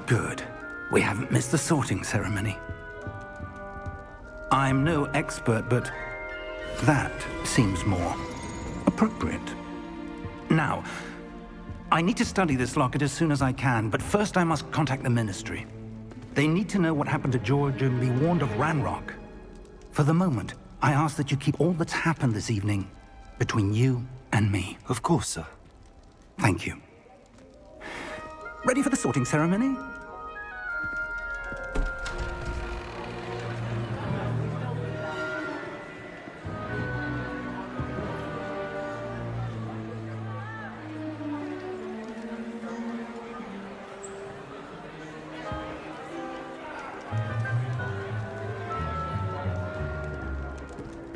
Good. We haven't missed the sorting ceremony. I'm no expert, but that seems more appropriate. Now, I need to study this locket as soon as I can, but first I must contact the Ministry. They need to know what happened to George and be warned of Ranrock. For the moment, I ask that you keep all that's happened this evening between you and me. Of course, sir. Thank you. Ready for the sorting ceremony?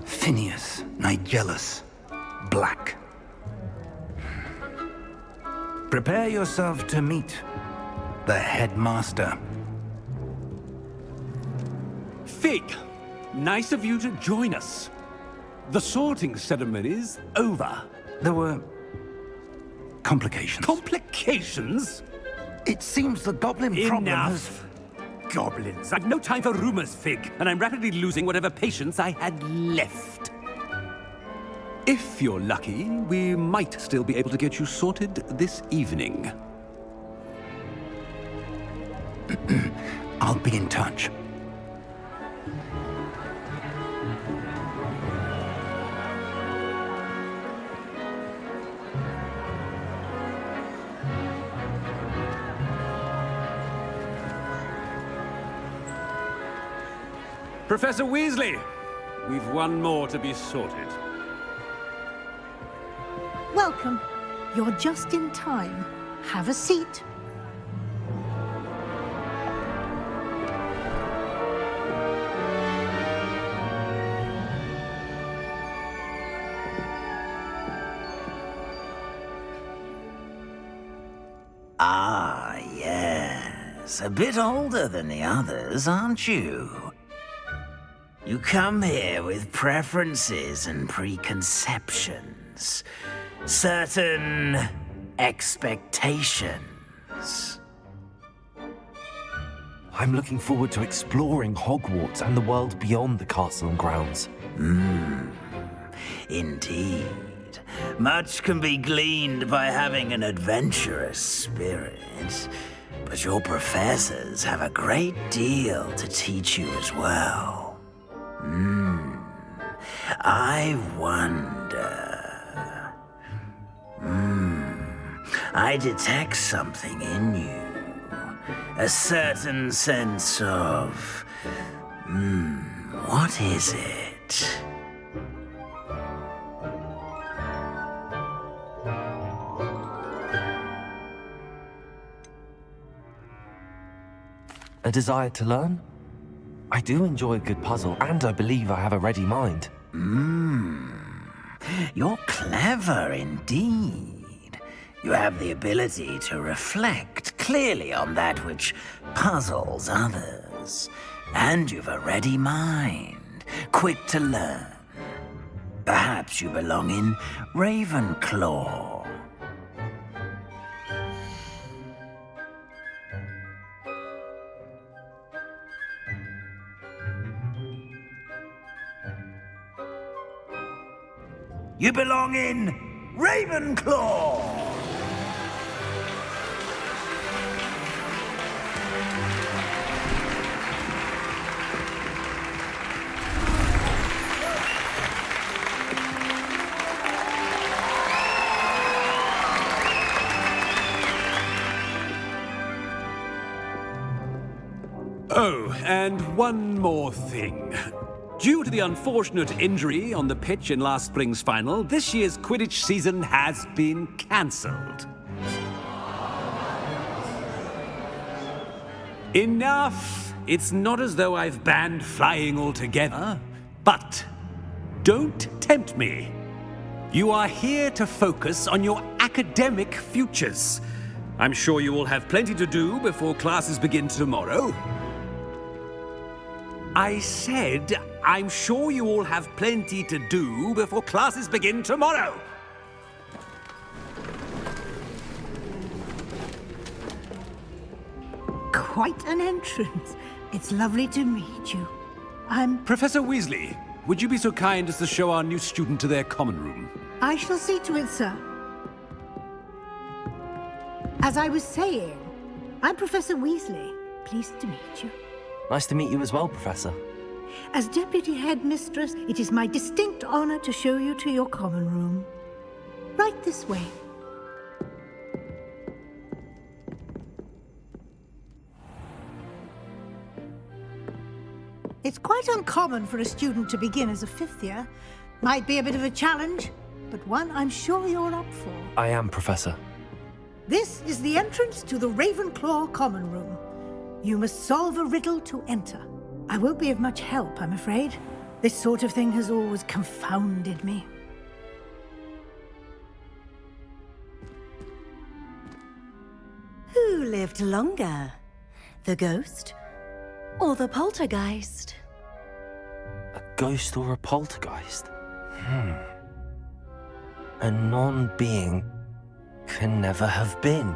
Phineas, Nigellus, Black. Prepare yourself to meet the headmaster. Fig, nice of you to join us. The sorting ceremony's over. There were complications. Complications? It seems the goblin problem has... Enough. Goblins. I've no time for rumors, Fig, and I'm rapidly losing whatever patience I had left. If you're lucky, we might still be able to get you sorted this evening. I'll be in touch. Professor Weasley, we've one more to be sorted. Welcome. You're just in time. Have a seat. Ah, yes. A bit older than the others, aren't you? You come here with preferences and preconceptions. Certain expectations. I'm looking forward to exploring Hogwarts and the world beyond the castle and grounds. Indeed. Much can be gleaned by having an adventurous spirit. But your professors have a great deal to teach you as well. I wonder... I detect something in you. A certain sense of... what is it? A desire to learn? I do enjoy a good puzzle, and I believe I have a ready mind. You're clever indeed. You have the ability to reflect clearly on that which puzzles others. And you've a ready mind, quick to learn. Perhaps you belong in Ravenclaw. You belong in Ravenclaw! Oh, and one more thing. Due to the unfortunate injury on the pitch in last spring's final, this year's Quidditch season has been cancelled. Enough! It's not as though I've banned flying altogether, but don't tempt me. You are here to focus on your academic futures. I'm sure you will have plenty to do before classes begin tomorrow. I said, I'm sure you all have plenty to do before classes begin tomorrow. quite an entrance. It's lovely to meet you. Professor Weasley, would you be so kind as to show our new student to their common room? I shall see to it, sir. As I was saying, I'm Professor Weasley. Pleased to meet you. Nice to meet you as well, Professor. As Deputy Headmistress, it is my distinct honor to show you to your common room. Right this way. It's quite uncommon for a student to begin as a fifth year. Might be a bit of a challenge, but one I'm sure you're up for. I am, Professor. This is the entrance to the Ravenclaw common room. You must solve a riddle to enter. I won't be of much help, I'm afraid. This sort of thing has always confounded me. Who lived longer? The ghost or the poltergeist? A ghost or a poltergeist? A non-being can never have been.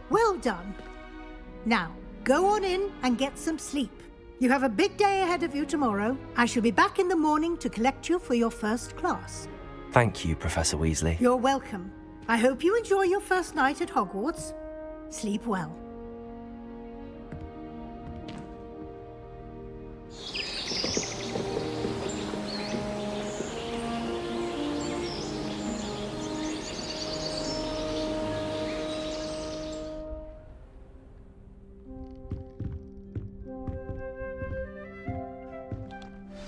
Well done. Now, go on in and get some sleep. You have a big day ahead of you tomorrow. I shall be back in the morning to collect you for your first class. Thank you, Professor Weasley. You're welcome. I hope you enjoy your first night at Hogwarts. Sleep well.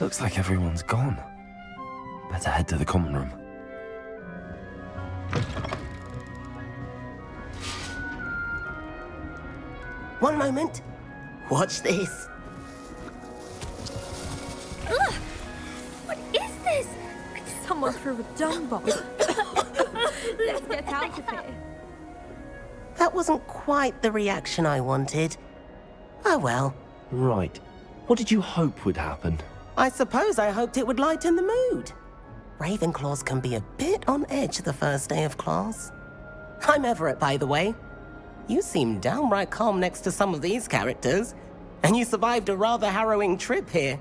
Looks like everyone's gone. Better head to the common room. One moment. Watch this. Ugh! What is this? Someone threw a dung bomb. Let's get out of here. That wasn't quite the reaction I wanted. Oh well. Right. What did you hope would happen? I suppose I hoped it would lighten the mood. Ravenclaws can be a bit on edge the first day of class. I'm Everett, by the way. You seem downright calm next to some of these characters, and you survived a rather harrowing trip here.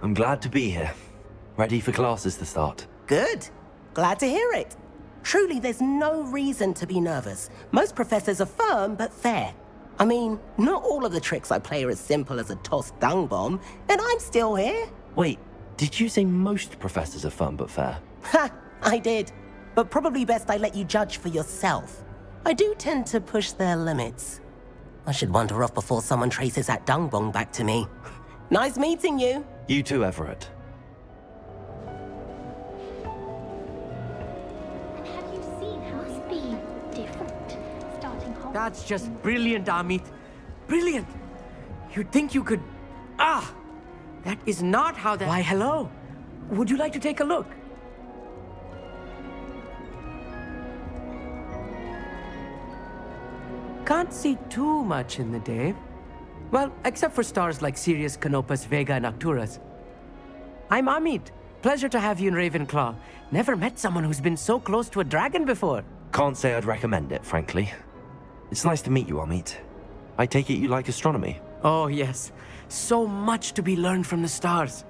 I'm glad to be here. Ready for classes to start. Good. Glad to hear it. Truly, there's no reason to be nervous. Most professors are firm but fair. I mean, not all of the tricks I play are as simple as a tossed dung bomb, and I'm still here. Wait, did you say most professors are fun but fair? Ha! I did. But probably best I let you judge for yourself. I do tend to push their limits. I should wander off before someone traces that dung bomb back to me. Nice meeting you. You too, Everett. And have you seen how must be different starting home? That's just brilliant, Amit. Brilliant. You'd think you could... Ah! That is not how that... Why, hello. Would you like to take a look? Can't see too much in the day. Well, except for stars like Sirius, Canopus, Vega, and Arcturus. I'm Amit. Pleasure to have you in Ravenclaw. Never met someone who's been so close to a dragon before. Can't say I'd recommend it, frankly. It's nice to meet you, Amit. I take it you like astronomy? Oh, yes. So much to be learned from the stars.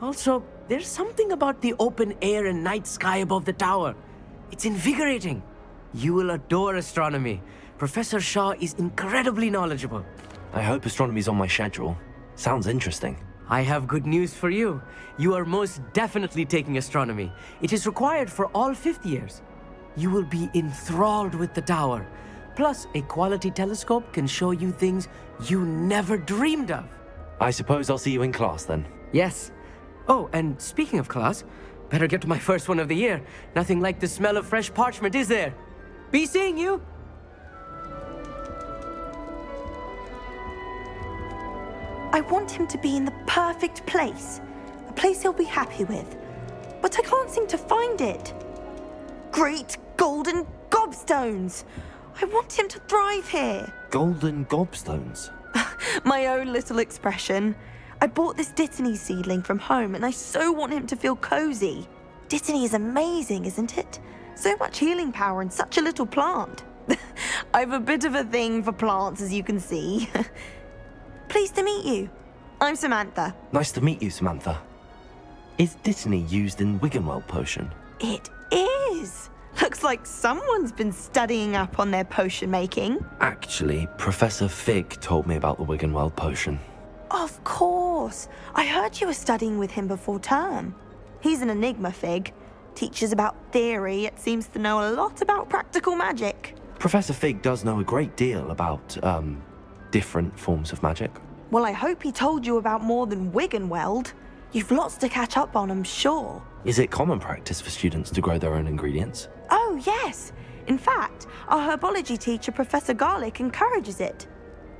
Also, there's something about the open air and night sky above the tower. It's invigorating. You will adore astronomy. Professor Shaw is incredibly knowledgeable. I hope astronomy's on my schedule. Sounds interesting. I have good news for you. You are most definitely taking astronomy. It is required for all fifth years. You will be enthralled with the tower. Plus, a quality telescope can show you things you never dreamed of. I suppose I'll see you in class then. Yes. Oh, and speaking of class, better get to my first one of the year. Nothing like the smell of fresh parchment, is there? Be seeing you! I want him to be in the perfect place. A place he'll be happy with. But I can't seem to find it. Great golden gobstones! I want him to thrive here. Golden gobstones? My own little expression. I bought this Dittany seedling from home and I so want him to feel cozy. Dittany is amazing, isn't it? So much healing power in such a little plant. I've a bit of a thing for plants, as you can see. Pleased to meet you. I'm Samantha. Nice to meet you, Samantha. Is Dittany used in Wiggenweld potion? It is. Looks like someone's been studying up on their potion making. Actually, Professor Fig told me about the Wiggenweld potion. Of course. I heard you were studying with him before term. He's an enigma, Fig. Teaches about theory, yet seems to know a lot about practical magic. Professor Fig does know a great deal about, different forms of magic. Well, I hope he told you about more than Wiggenweld. You've lots to catch up on, I'm sure. Is it common practice for students to grow their own ingredients? Oh, yes. In fact, our herbology teacher, Professor Garlick, encourages it.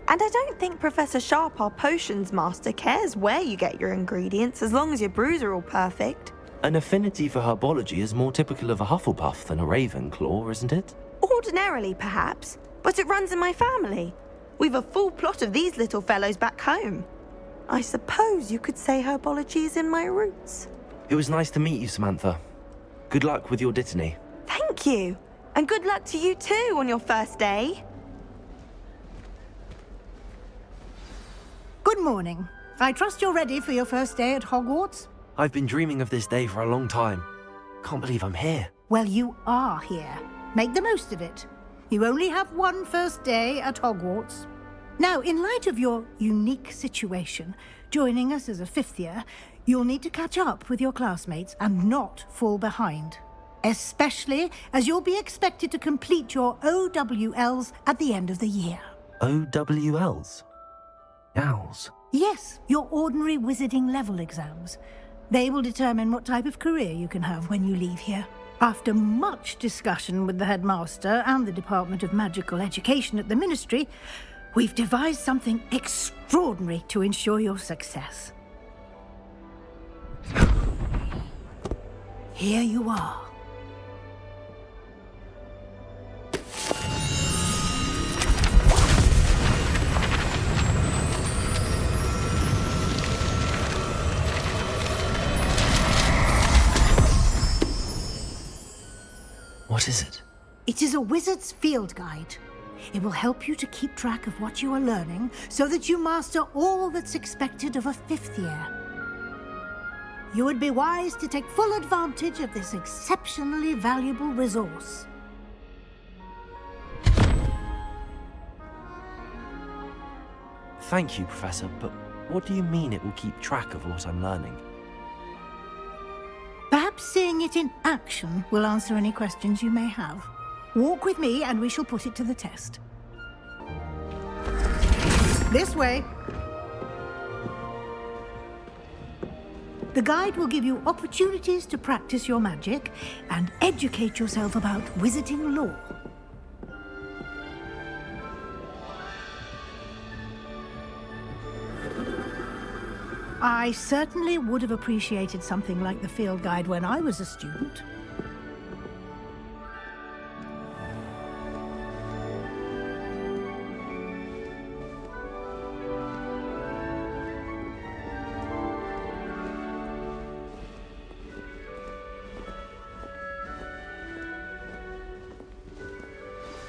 And I don't think Professor Sharp, our potions master, cares where you get your ingredients, as long as your brews are all perfect. An affinity for herbology is more typical of a Hufflepuff than a Ravenclaw, isn't it? Ordinarily, perhaps, but it runs in my family. We've a full plot of these little fellows back home. I suppose you could say herbology is in my roots. It was nice to meet you, Samantha. Good luck with your Dittany. Thank you. And good luck to you too on your first day. Good morning. I trust you're ready for your first day at Hogwarts? I've been dreaming of this day for a long time. Can't believe I'm here. Well, you are here. Make the most of it. You only have one first day at Hogwarts. Now, in light of your unique situation, joining us as a fifth year, you'll need to catch up with your classmates and not fall behind. Especially as you'll be expected to complete your OWLs at the end of the year. OWLs? Owls? Yes, your ordinary wizarding level exams. They will determine what type of career you can have when you leave here. After much discussion with the headmaster and the Department of Magical Education at the Ministry, we've devised something extraordinary to ensure your success. Here you are. What is it? It is a wizard's field guide. It will help you to keep track of what you are learning so that you master all that's expected of a fifth year. You would be wise to take full advantage of this exceptionally valuable resource. Thank you, Professor, but what do you mean it will keep track of what I'm learning? Perhaps seeing it in action will answer any questions you may have. Walk with me and we shall put it to the test. This way. The guide will give you opportunities to practice your magic and educate yourself about wizarding lore. I certainly would have appreciated something like the field guide when I was a student.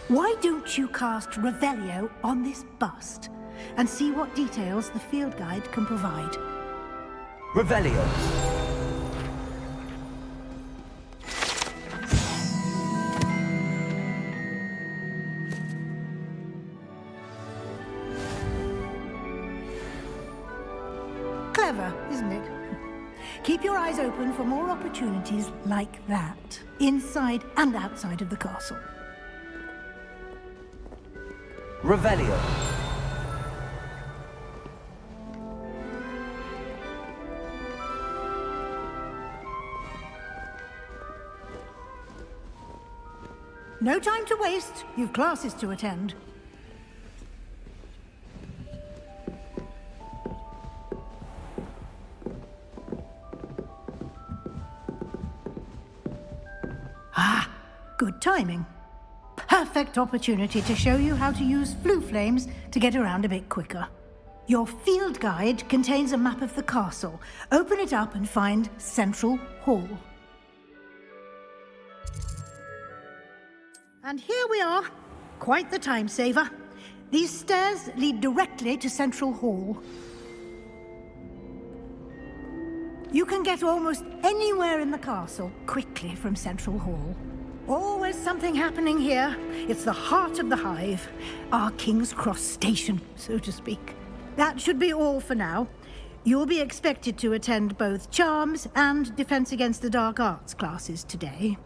Why don't you cast Revelio on this bust and see what details the field guide can provide? Revelio! Clever, isn't it? Keep your eyes open for more opportunities like that, inside and outside of the castle. Revelio! No time to waste. You've classes to attend. Ah, good timing. Perfect opportunity to show you how to use flue flames to get around a bit quicker. Your field guide contains a map of the castle. Open it up and find Central Hall. And here we are. Quite the time saver. These stairs lead directly to Central Hall. You can get almost anywhere in the castle quickly from Central Hall. Always something happening here. It's the heart of the hive. Our King's Cross station, so to speak. That should be all for now. You'll be expected to attend both Charms and Defense Against the Dark Arts classes today.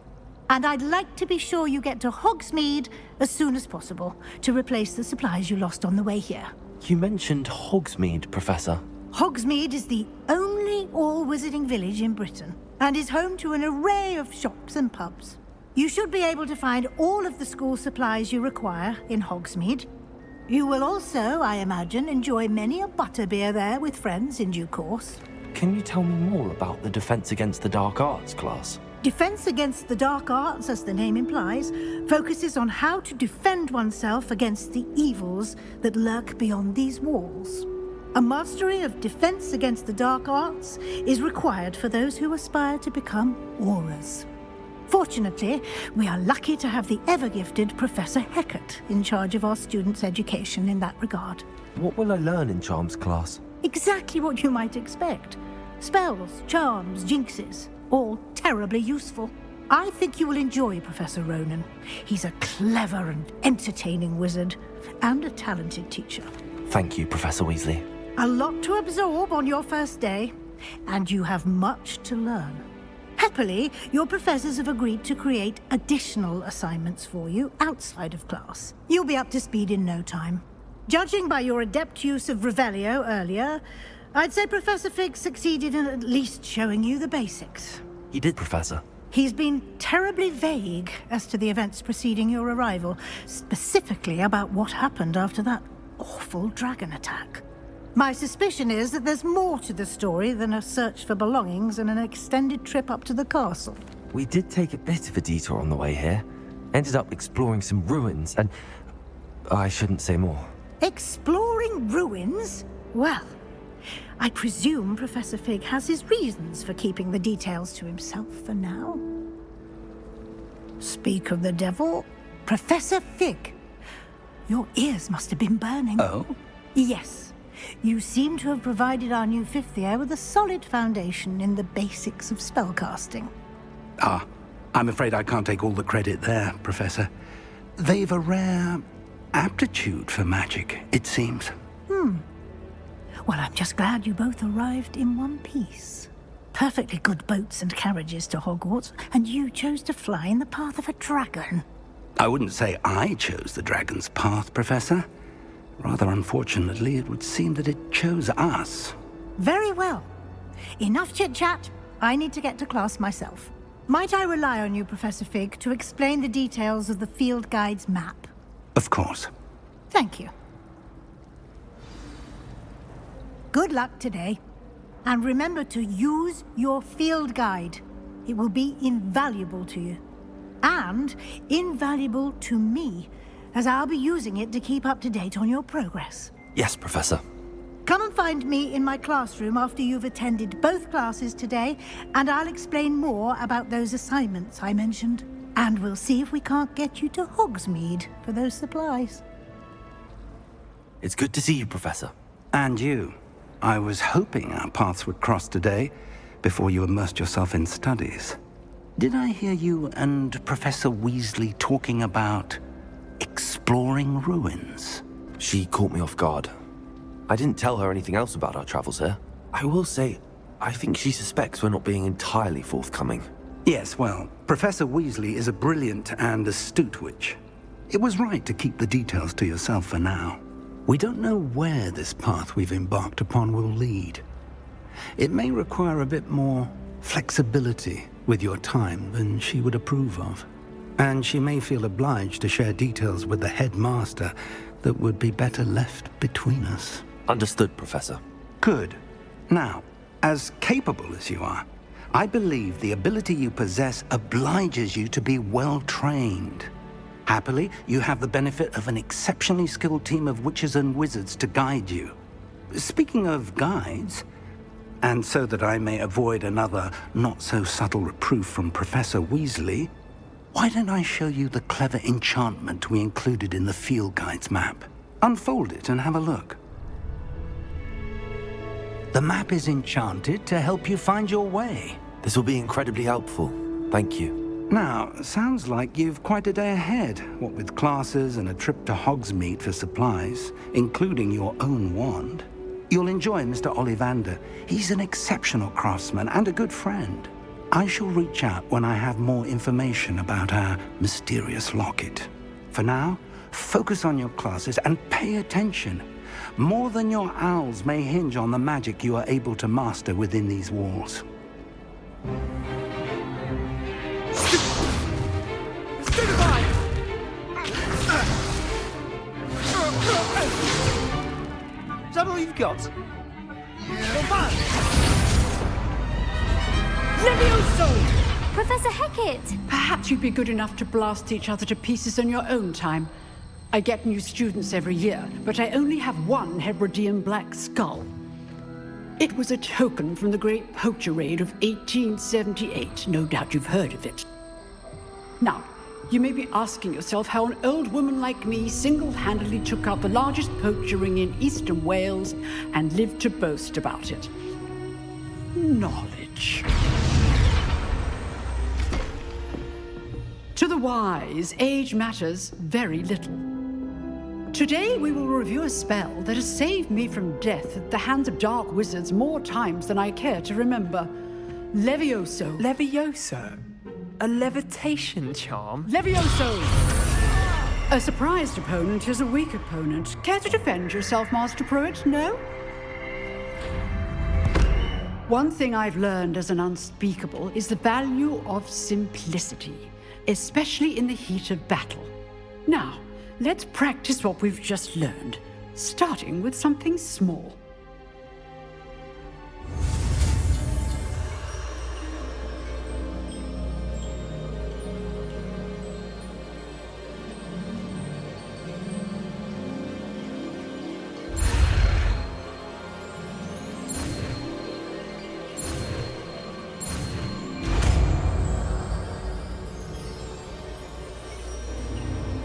And I'd like to be sure you get to Hogsmeade as soon as possible to replace the supplies you lost on the way here. You mentioned Hogsmeade, Professor. Hogsmeade is the only all-wizarding village in Britain and is home to an array of shops and pubs. You should be able to find all of the school supplies you require in Hogsmeade. You will also, I imagine, enjoy many a butterbeer there with friends in due course. Can you tell me more about the Defense Against the Dark Arts class? Defense Against the Dark Arts, as the name implies, focuses on how to defend oneself against the evils that lurk beyond these walls. A mastery of Defense Against the Dark Arts is required for those who aspire to become aurors. Fortunately, we are lucky to have the ever-gifted Professor Hecat in charge of our students' education in that regard. What will I learn in Charms class? Exactly what you might expect. Spells, charms, jinxes, all terribly useful. I think you will enjoy Professor Ronan. He's a clever and entertaining wizard, and a talented teacher. Thank you, Professor Weasley. A lot to absorb on your first day, and you have much to learn. Happily, your professors have agreed to create additional assignments for you outside of class. You'll be up to speed in no time. Judging by your adept use of Revelio earlier, I'd say Professor Fig succeeded in at least showing you the basics. He did, Professor. He's been terribly vague as to the events preceding your arrival, specifically about what happened after that awful dragon attack. My suspicion is that there's more to the story than a search for belongings and an extended trip up to the castle. We did take a bit of a detour on the way here. Ended up exploring some ruins and... I shouldn't say more. Exploring ruins? Well, I presume Professor Fig has his reasons for keeping the details to himself for now. Speak of the devil, Professor Fig. Your ears must have been burning. Oh? Yes. You seem to have provided our new fifth year with a solid foundation in the basics of spellcasting. Ah, I'm afraid I can't take all the credit there, Professor. They've a rare aptitude for magic, it seems. Well, I'm just glad you both arrived in one piece. Perfectly good boats and carriages to Hogwarts, and you chose to fly in the path of a dragon. I wouldn't say I chose the dragon's path, Professor. Rather unfortunately, it would seem that it chose us. Very well. Enough chit-chat. I need to get to class myself. Might I rely on you, Professor Fig, to explain the details of the field guide's map? Of course. Thank you. Good luck today. And remember to use your field guide. It will be invaluable to you. And invaluable to me, as I'll be using it to keep up to date on your progress. Yes, Professor. Come and find me in my classroom after you've attended both classes today, and I'll explain more about those assignments I mentioned. And we'll see if we can't get you to Hogsmeade for those supplies. It's good to see you, Professor. And you. I was hoping our paths would cross today, before you immersed yourself in studies. Did I hear you and Professor Weasley talking about exploring ruins? She caught me off guard. I didn't tell her anything else about our travels here. I will say, I think she suspects we're not being entirely forthcoming. Yes, well, Professor Weasley is a brilliant and astute witch. It was right to keep the details to yourself for now. We don't know where this path we've embarked upon will lead. It may require a bit more flexibility with your time than she would approve of. And she may feel obliged to share details with the headmaster that would be better left between us. Understood, Professor. Good. Now, as capable as you are, I believe the ability you possess obliges you to be well-trained. Happily, you have the benefit of an exceptionally skilled team of witches and wizards to guide you. speaking of guides, and so that I may avoid another not-so-subtle reproof from Professor Weasley, why don't I show you the clever enchantment we included in the field guide's map? Unfold it and have a look. The map is enchanted to help you find your way. This will be incredibly helpful. Thank you. Now, sounds like you've quite a day ahead, what with classes and a trip to Hogsmeade for supplies, including your own wand. You'll enjoy Mr. Ollivander. He's an exceptional craftsman and a good friend. I shall reach out when I have more information about our mysterious locket. For now, focus on your classes and pay attention. More than your owls may hinge on the magic you are able to master within these walls. Is that all you've got? Levioso! Professor Hecat! Perhaps you'd be good enough to blast each other to pieces on your own time. I get new students every year, but I only have one Hebridean black skull. It was a token from the Great Poacher Raid of 1878. No doubt you've heard of it. Now, you may be asking yourself how an old woman like me single-handedly took out the largest poacher ring in eastern Wales and lived to boast about it. Knowledge. To the wise, age matters very little. Today we will review a spell that has saved me from death at the hands of dark wizards more times than I care to remember. Levioso. Levioso? A levitation charm? Levioso! A surprised opponent is a weak opponent. Care to defend yourself, Master Pruitt? No? One thing I've learned as an unspeakable is the value of simplicity, especially in the heat of battle. Now, let's practice what we've just learned, starting with something small.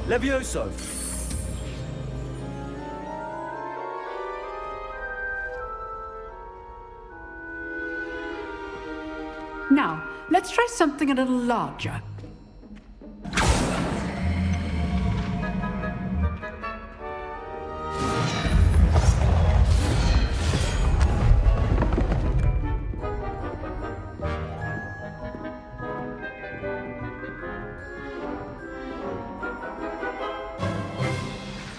Levioso! Now, let's try something a little larger.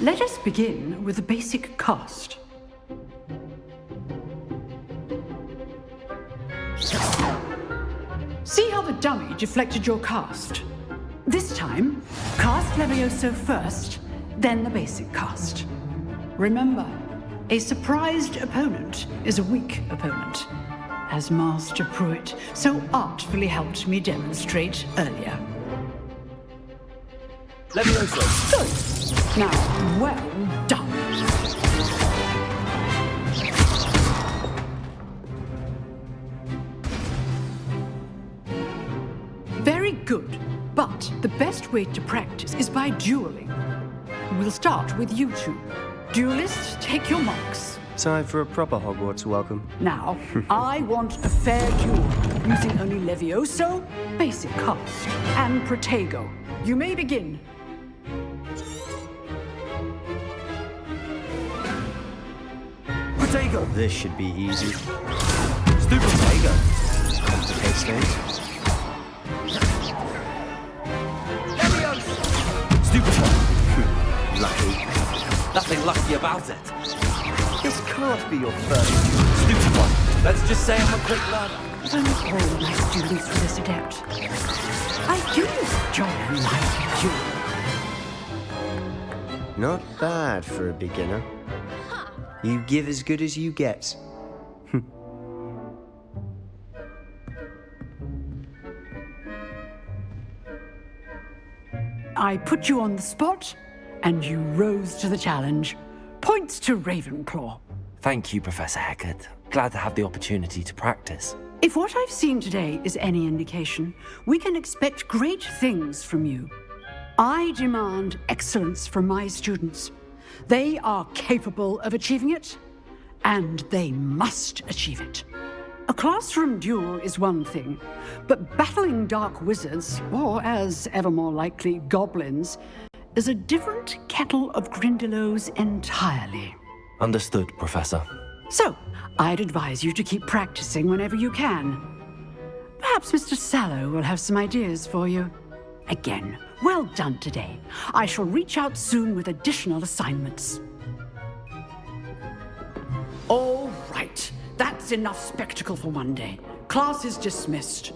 Let us begin with the basic cast. See how the dummy deflected your cast? This time, cast Levioso first, then the basic cast. Remember, a surprised opponent is a weak opponent, as Master Pruitt so artfully helped me demonstrate earlier. Levioso! Good. Now, well done. Very good, but the best way to practice is by dueling. We'll start with you two. Duelists, take your marks. Time for a proper Hogwarts welcome. Now, I want a fair duel, using only Levioso, basic cast, and Protego. You may begin. Protego! This should be easy. Stupid Protego! Complicate things. Stupid one! Lucky. Nothing lucky about it. This can't be your first. Stupid one. Let's just say I'm a quick learner. Don't all my students were this adept. I do enjoy a lively duel. Not bad for a beginner. You give as good as you get. I put you on the spot, and you rose to the challenge. Points to Ravenclaw. Thank you, Professor Heckert. Glad to have the opportunity to practice. If what I've seen today is any indication, we can expect great things from you. I demand excellence from my students. They are capable of achieving it, and they must achieve it. A classroom duel is one thing, but battling dark wizards, or as ever more likely, goblins, is a different kettle of Grindylows entirely. Understood, Professor. So, I'd advise you to keep practicing whenever you can. Perhaps Mr. Sallow will have some ideas for you. Again, well done today. I shall reach out soon with additional assignments. All right. That's enough spectacle for one day. Class is dismissed.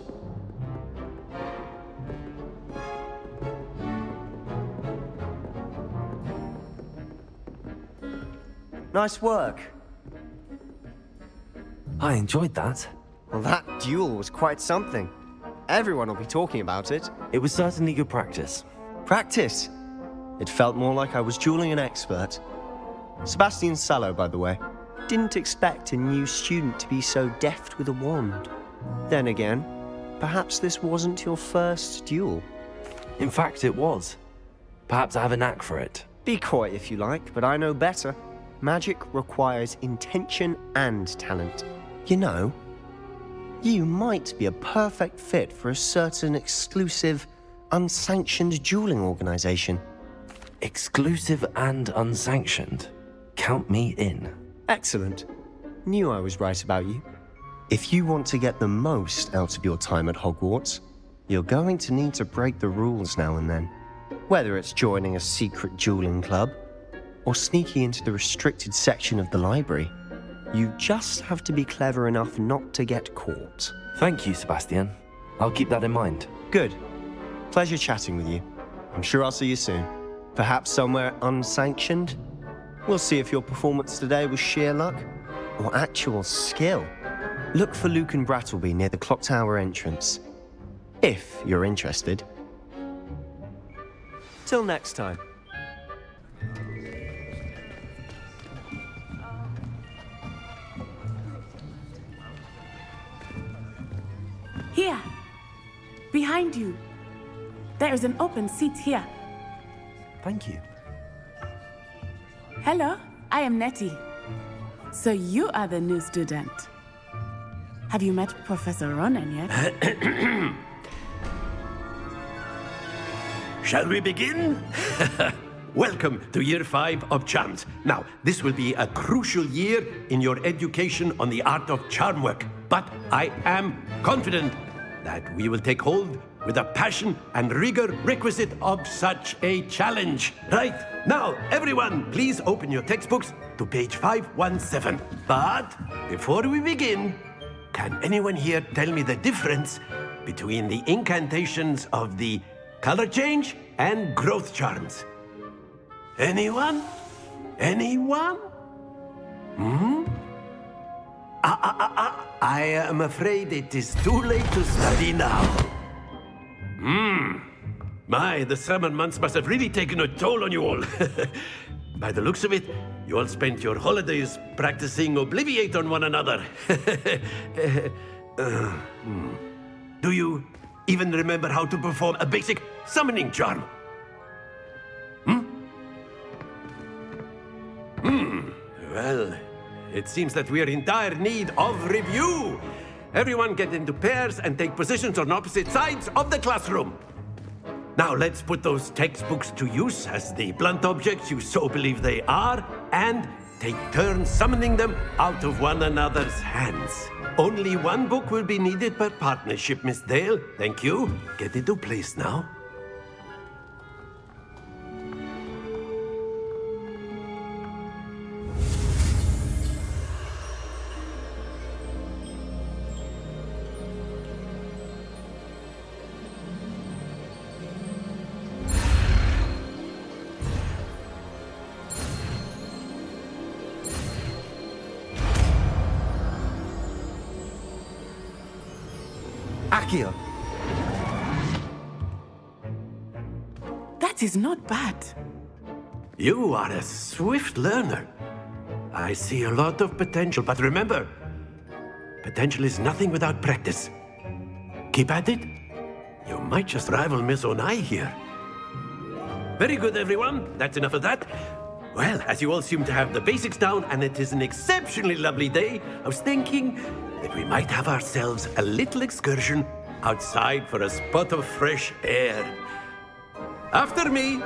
Nice work. I enjoyed that. Well, that duel was quite something. Everyone will be talking about it. It was certainly good practice. Practice? It felt more like I was dueling an expert. Sebastian Sallow, by the way. Didn't expect a new student to be so deft with a wand. Then again, perhaps this wasn't your first duel. In fact, it was. Perhaps I have a knack for it. Be coy if you like, but I know better. Magic requires intention and talent. You know, you might be a perfect fit for a certain exclusive, unsanctioned dueling organization. Exclusive and unsanctioned. Count me in. Excellent. Knew I was right about you. If you want to get the most out of your time at Hogwarts, you're going to need to break the rules now and then. Whether it's joining a secret dueling club, or sneaking into the restricted section of the library, you just have to be clever enough not to get caught. Thank you, Sebastian. I'll keep that in mind. Good. Pleasure chatting with you. I'm sure I'll see you soon. Perhaps somewhere unsanctioned? We'll see if your performance today was sheer luck or actual skill. Look for Luke and Brattleby near the clock tower entrance, if you're interested. Till next time. Here, behind you. There is an open seat here. Thank you. Hello, I am Nettie. So you are the new student. Have you met Professor Ronan yet? Shall we begin? Welcome to Year 5 of Charms. Now, this will be a crucial year in your education on the art of charm work. But I am confident that we will take hold with the passion and rigor requisite of such a challenge. Right, now, everyone, please open your textbooks to page 517. But before we begin, can anyone here tell me the difference between the incantations of the color change and growth charms? Anyone? Anyone? I am afraid it is too late to study now. My, the summer months must have really taken a toll on you all. By the looks of it, you all spent your holidays practicing Obliviate on one another. Do you even remember how to perform a basic summoning charm? Well, it seems that we are in dire need of review. Everyone get into pairs and take positions on opposite sides of the classroom. Now let's put those textbooks to use as the blunt objects you so believe they are, and take turns summoning them out of one another's hands. Only one book will be needed per partnership, Miss Dale. Thank you. Get into place now. Akio! That is not bad. You are a swift learner. I see a lot of potential, but remember, potential is nothing without practice. Keep at it. You might just rival Miss Onai here. Very good, everyone. That's enough of that. Well, as you all seem to have the basics down, and it is an exceptionally lovely day, I was thinking that we might have ourselves a little excursion outside for a spot of fresh air. After me.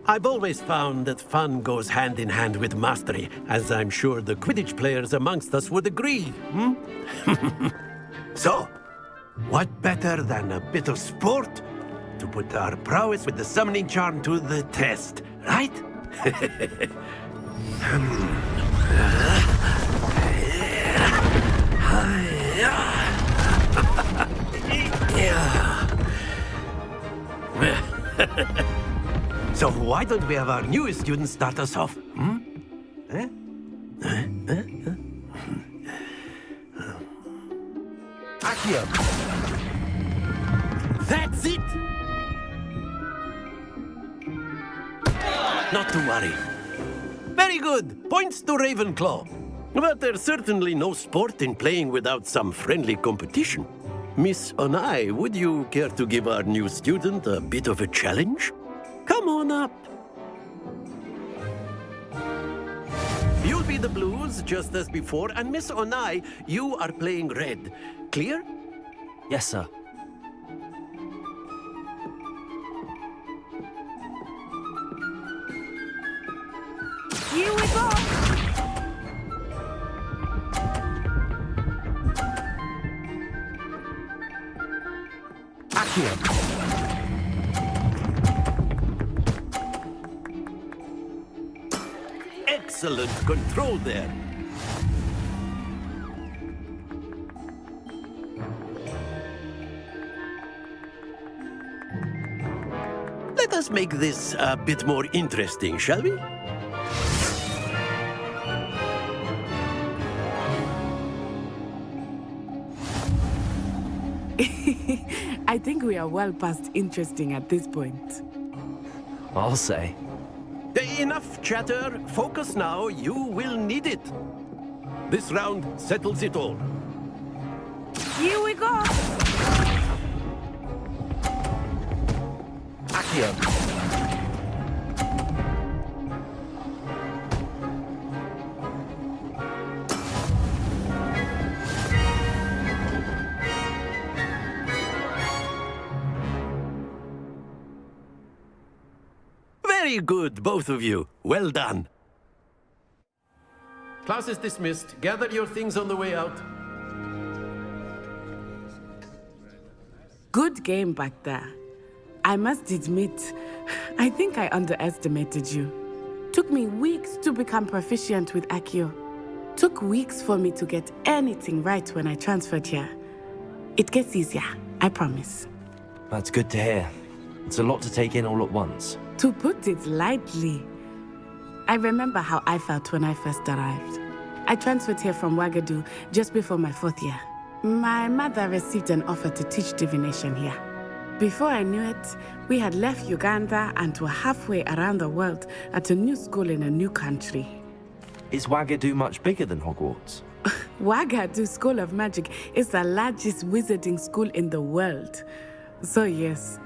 I've always found that fun goes hand in hand with mastery, as I'm sure the Quidditch players amongst us would agree. So, what better than a bit of sport to put our prowess with the summoning charm to the test, right? So why don't we have our newest student start us off? Accio. That's it! Not to worry. Very good. Points to Ravenclaw. But there's certainly no sport in playing without some friendly competition. Miss Onai, would you care to give our new student a bit of a challenge? Come on up. You'll be the blues, just as before, and Miss Onai, you are playing red. Clear? Yes, sir. Here we go! Accio. Excellent control there. Let us make this a bit more interesting, shall we? I think we are well past interesting at this point. I'll say. Enough chatter. Focus now. You will need it. This round settles it all. Here we go! Accio. Very good, both of you. Well done. Class is dismissed. Gather your things on the way out. Good game back there. I must admit, I think I underestimated you. Took me weeks to become proficient with Accio. Took weeks for me to get anything right when I transferred here. It gets easier, I promise. That's good to hear. It's a lot to take in all at once. To put it lightly, I remember how I felt when I first arrived. I transferred here from Wagadu just before my 4th year. My mother received an offer to teach divination here. Before I knew it, we had left Uganda and were halfway around the world at a new school in a new country. Is Wagadu much bigger than Hogwarts? Wagadu School of Magic is the largest wizarding school in the world. So yes,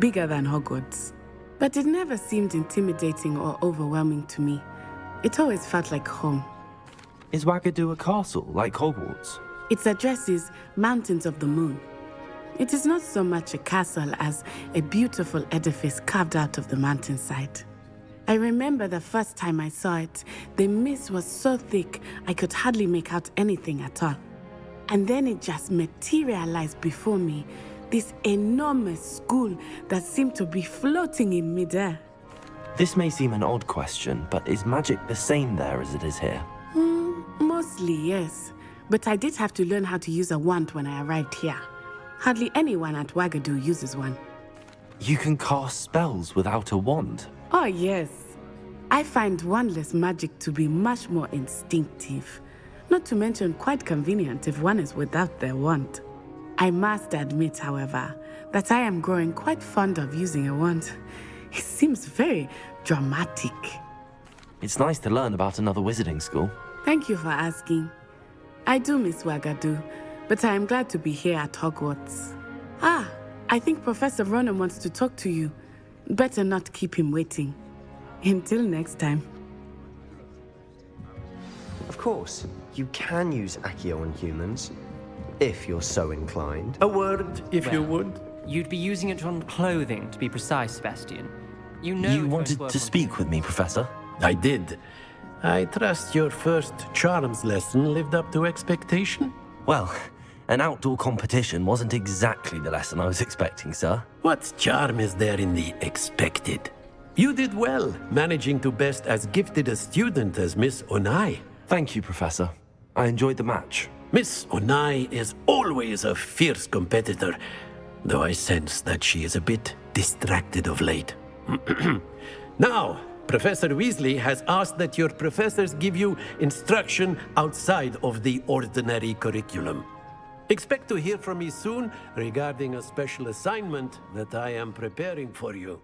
bigger than Hogwarts. But it never seemed intimidating or overwhelming to me. It always felt like home. Is Wagadu a castle, like Hogwarts? Its address is Mountains of the Moon. It is not so much a castle as a beautiful edifice carved out of the mountainside. I remember the first time I saw it, the mist was so thick I could hardly make out anything at all. And then it just materialized before me, this enormous school that seemed to be floating in midair. This may seem an odd question, but is magic the same there as it is here? Mostly, yes. But I did have to learn how to use a wand when I arrived here. Hardly anyone at Wagadu uses one. You can cast spells without a wand? Oh, yes. I find wandless magic to be much more instinctive. Not to mention quite convenient if one is without their wand. I must admit, however, that I am growing quite fond of using a wand. It seems very dramatic. It's nice to learn about another wizarding school. Thank you for asking. I do miss Wagadu, but I am glad to be here at Hogwarts. Ah, I think Professor Ronan wants to talk to you. Better not keep him waiting. Until next time. Of course, you can use Accio on humans, if you're so inclined. A word, if you would. You'd be using it on clothing, to be precise, Sebastian. You know You it won't wanted work to on speak with me, Professor? I did. I trust your first charms lesson lived up to expectation? Well, an outdoor competition wasn't exactly the lesson I was expecting, sir. What charm is there in the expected? You did well, managing to best as gifted a student as Miss Onai. Thank you, Professor. I enjoyed the match. Miss Onai is always a fierce competitor, though I sense that she is a bit distracted of late. Now, Professor Weasley has asked that your professors give you instruction outside of the ordinary curriculum. Expect to hear from me soon regarding a special assignment that I am preparing for you.